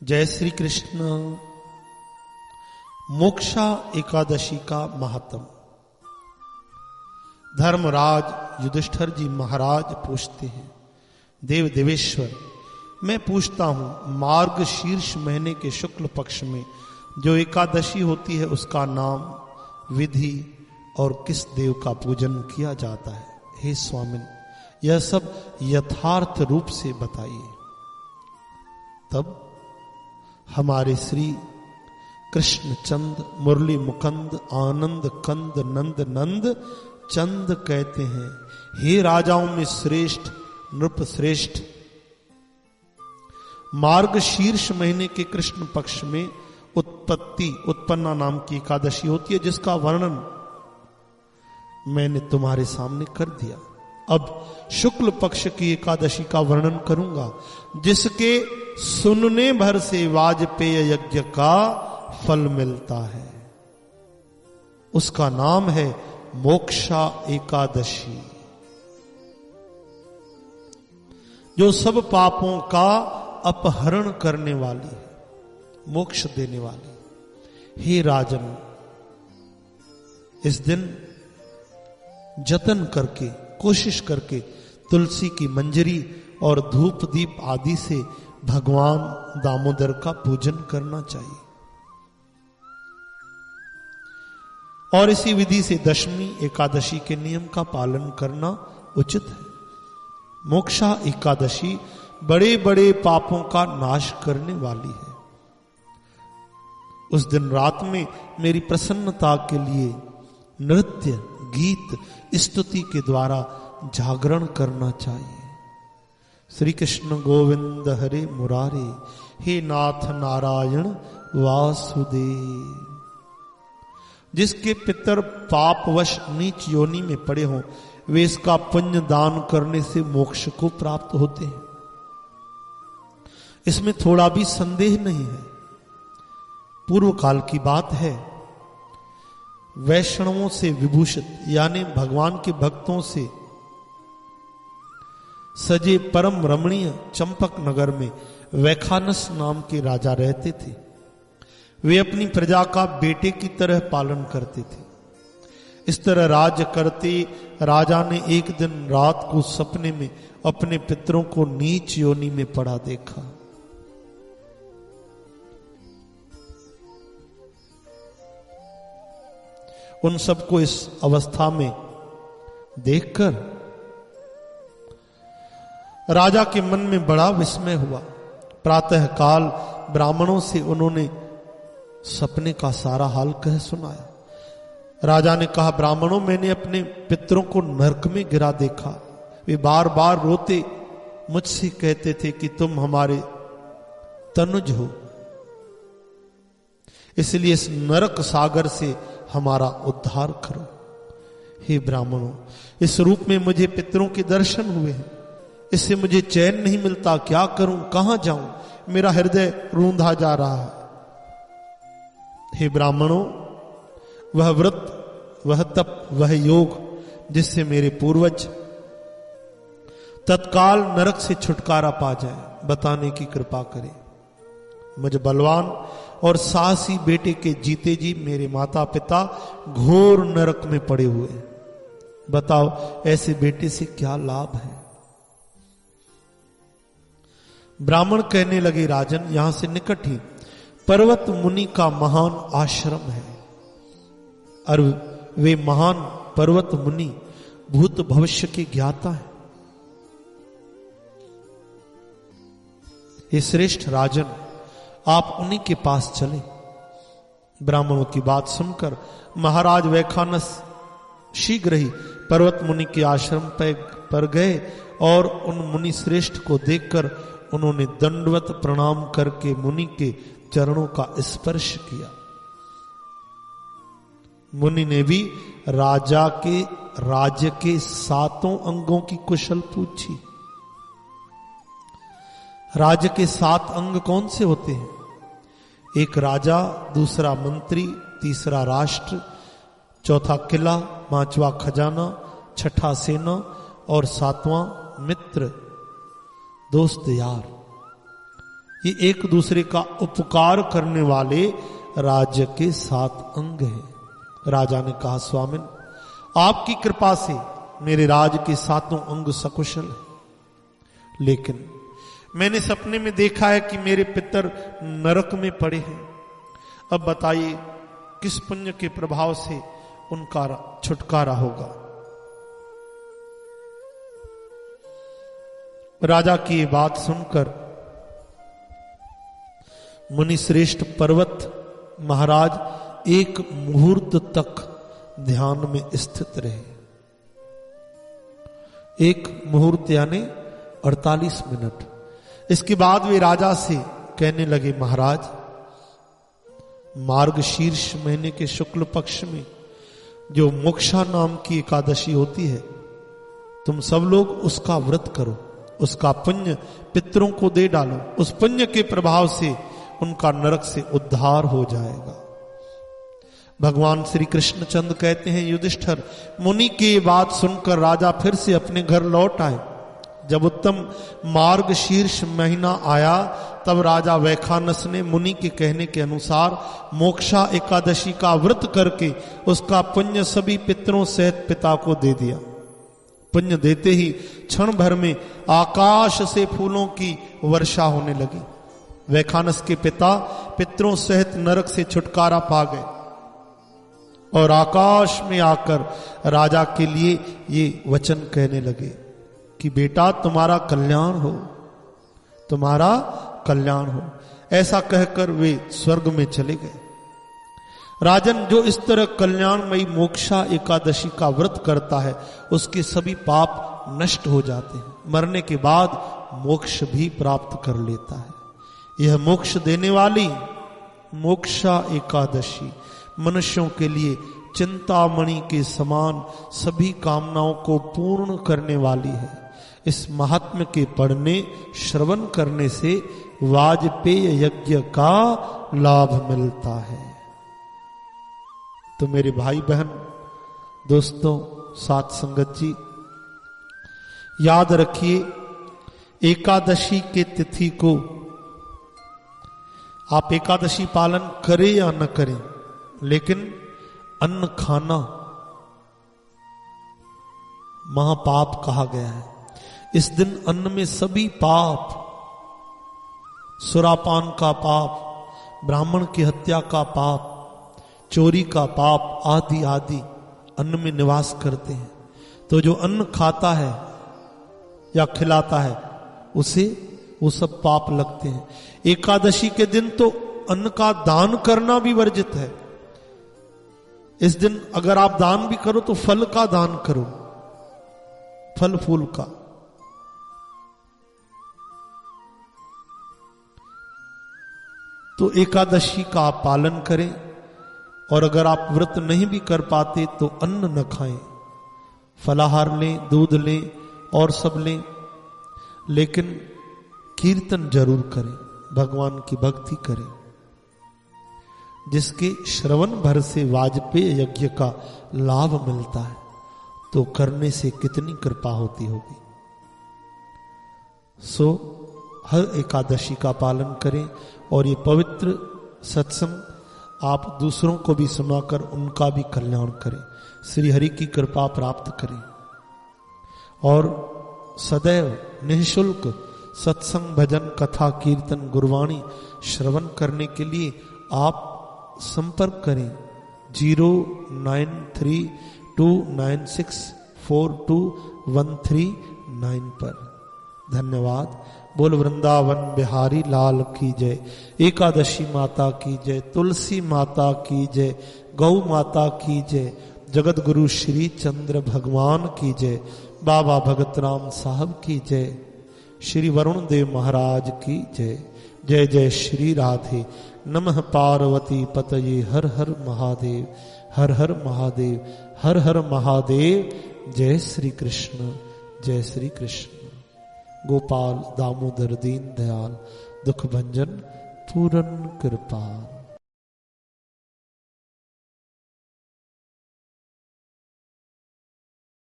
जय श्री कृष्ण। मोक्षा एकादशी का महात्म। धर्मराज युधिष्ठिर जी महाराज पूछते हैं, देव देवेश्वर, मैं पूछता हूं मार्ग शीर्ष महीने के शुक्ल पक्ष में जो एकादशी होती है उसका नाम, विधि और किस देव का पूजन किया जाता है। हे स्वामिन, यह सब यथार्थ रूप से बताइए। तब हमारे श्री कृष्ण चंद मुरली मुकंद आनंद कंद नंद नंद चंद कहते हैं, हे राजाओं में श्रेष्ठ नृप श्रेष्ठ, मार्ग शीर्ष महीने के कृष्ण पक्ष में उत्पन्ना नाम की एकादशी होती है, जिसका वर्णन मैंने तुम्हारे सामने कर दिया। अब शुक्ल पक्ष की एकादशी का वर्णन करूंगा, जिसके सुनने भर से वाजपेय यज्ञ का फल मिलता है। उसका नाम है मोक्षा एकादशी, जो सब पापों का अपहरण करने वाली है, मोक्ष देने वाली। हे राजन, इस दिन जतन करके, कोशिश करके तुलसी की मंजरी और धूप दीप आदि से भगवान दामोदर का पूजन करना चाहिए। और इसी विधि से दशमी एकादशी के नियम का पालन करना उचित है। मोक्षा एकादशी बड़े बड़े पापों का नाश करने वाली है। उस दिन रात में मेरी प्रसन्नता के लिए नृत्य, गीत, स्तुति के द्वारा जागरण करना चाहिए। श्री कृष्ण गोविंद हरे मुरारे, हे नाथ नारायण वासुदेव। जिसके पितर पापवश नीच योनि में पड़े हों, वे इसका पुण्य दान करने से मोक्ष को प्राप्त होते हैं। इसमें थोड़ा भी संदेह नहीं है। पूर्व काल की बात है, वैष्णवों से विभूषित यानी भगवान के भक्तों से सजे परम रमणीय चंपक नगर में वैखानस नाम के राजा रहते थे। वे अपनी प्रजा का बेटे की तरह पालन करते थे। इस तरह राज्य करते राजा ने एक दिन रात को सपने में अपने पितरों को नीच योनि में पड़ा देखा। उन सबको इस अवस्था में देखकर राजा के मन में बड़ा विस्मय हुआ। प्रातः काल ब्राह्मणों से उन्होंने सपने का सारा हाल कह सुनाया। राजा ने कहा, ब्राह्मणों, मैंने अपने पितरों को नरक में गिरा देखा। वे बार बार रोते मुझसे कहते थे कि तुम हमारे तनुज हो, इसलिए इस नरक सागर से हमारा उद्धार करो। हे ब्राह्मणों, इस रूप में मुझे पितरों के दर्शन हुए हैं, इससे मुझे चैन नहीं मिलता। क्या करूं, कहां जाऊं, मेरा हृदय रूंधा जा रहा है। हे ब्राह्मणों, वह व्रत, वह तप, वह योग जिससे मेरे पूर्वज तत्काल नरक से छुटकारा पा जाए, बताने की कृपा करें। मुझे बलवान और साहसी बेटे के जीते जी मेरे माता पिता घोर नरक में पड़े हुए। बताओ, ऐसे बेटे से क्या लाभ है। ब्राह्मण कहने लगे, राजन, यहां से निकट ही पर्वत मुनि का महान आश्रम है, और वे महान पर्वत मुनि भूत भविष्य के ज्ञाता हैं। हे श्रेष्ठ राजन, आप उन्हीं के पास चले। ब्राह्मणों की बात सुनकर महाराज वैखानस शीघ्र ही पर्वत मुनि के आश्रम पर गए और उन मुनि श्रेष्ठ को देखकर उन्होंने दंडवत प्रणाम करके मुनि के चरणों का स्पर्श किया। मुनि ने भी राजा के राज्य के 7 अंगों की कुशल पूछी। राज्य के 7 अंग कौन से होते हैं? एक राजा, दूसरा मंत्री, तीसरा राष्ट्र, चौथा किला, 5वां खजाना, 6ठा सेना और 7वां मित्र, दोस्त यार। ये एक दूसरे का उपकार करने वाले राज्य के 7 अंग हैं। राजा ने कहा, स्वामिन, आपकी कृपा से मेरे राज के 7 अंग सकुशल हैं, लेकिन मैंने सपने में देखा है कि मेरे पितर नरक में पड़े हैं। अब बताइए किस पुण्य के प्रभाव से उनका छुटकारा होगा। राजा की ये बात सुनकर मुनि श्रेष्ठ पर्वत महाराज एक मुहूर्त तक ध्यान में स्थित रहे। एक मुहूर्त यानी 48 मिनट। इसके बाद वे राजा से कहने लगे, महाराज, मार्गशीर्ष महीने के शुक्ल पक्ष में जो मोक्षा नाम की एकादशी होती है, तुम सब लोग उसका व्रत करो, उसका पुण्य पितरों को दे डालो। उस पुण्य के प्रभाव से उनका नरक से उद्धार हो जाएगा। भगवान श्री कृष्णचंद्र कहते हैं, युधिष्ठिर, मुनि की बात सुनकर राजा फिर से अपने घर लौट आए। जब उत्तम मार्गशीर्ष महीना आया तब राजा वैखानस ने मुनि के कहने के अनुसार मोक्षा एकादशी का व्रत करके उसका पुण्य सभी पितरों सहित पिता को दे दिया। पुण्य देते ही क्षण भर में आकाश से फूलों की वर्षा होने लगी। वैखानस के पिता पितरों सहित नरक से छुटकारा पा गए और आकाश में आकर राजा के लिए ये वचन कहने लगे कि बेटा, तुम्हारा कल्याण हो, तुम्हारा कल्याण हो। ऐसा कहकर वे स्वर्ग में चले गए। राजन, जो इस तरह कल्याणमयी मोक्षा एकादशी का व्रत करता है उसके सभी पाप नष्ट हो जाते हैं, मरने के बाद मोक्ष भी प्राप्त कर लेता है। यह मोक्ष देने वाली मोक्षा एकादशी मनुष्यों के लिए चिंतामणि के समान सभी कामनाओं को पूर्ण करने वाली है। इस महात्म्य के पढ़ने श्रवण करने से वाजपेय यज्ञ का लाभ मिलता है। तो मेरे भाई बहन, दोस्तों, साथ संगत जी, याद रखिए, एकादशी के तिथि को आप एकादशी पालन करें या न करें, लेकिन अन्न खाना महापाप कहा गया है। इस दिन अन्न में सभी पाप, सुरापान का पाप, ब्राह्मण की हत्या का पाप, चोरी का पाप आदि आदि अन्न में निवास करते हैं। तो जो अन्न खाता है या खिलाता है उसे वो सब पाप लगते हैं। एकादशी के दिन तो अन्न का दान करना भी वर्जित है। इस दिन अगर आप दान भी करो तो फल का दान करो, फल फूल का। तो एकादशी का आप पालन करें, और अगर आप व्रत नहीं भी कर पाते तो अन्न न खाएं, फलाहार लें, दूध लें और सब लें, लेकिन कीर्तन जरूर करें, भगवान की भक्ति करें, जिसके श्रवण भर से वाजपेय यज्ञ का लाभ मिलता है। तो करने से कितनी कृपा होती होगी। सो हर एकादशी का पालन करें और ये पवित्र सत्संग आप दूसरों को भी सुनाकर उनका भी कल्याण करें, श्री हरि की कृपा प्राप्त करें। और सदैव निःशुल्क सत्संग, भजन, कथा, कीर्तन, गुरवाणी श्रवण करने के लिए आप संपर्क करें 0932964213 पर। धन्यवाद। बोल वृंदावन बिहारी लाल की जय, एकादशी माता की जय, तुलसी माता की जय, गौ माता की जय, जगत गुरु श्री चंद्र भगवान की जय, बाबा भगत राम साहब की जय, श्री वरुण देव महाराज की जय। जय जय श्री राधे। नमः पार्वती पतये। हर हर महादेव, हर हर महादेव, हर हर महादेव। जय श्री कृष्ण, जय श्री कृष्ण। गोपाल दामोदर दीन दयाल दुख भंजन पूरन कृपाल।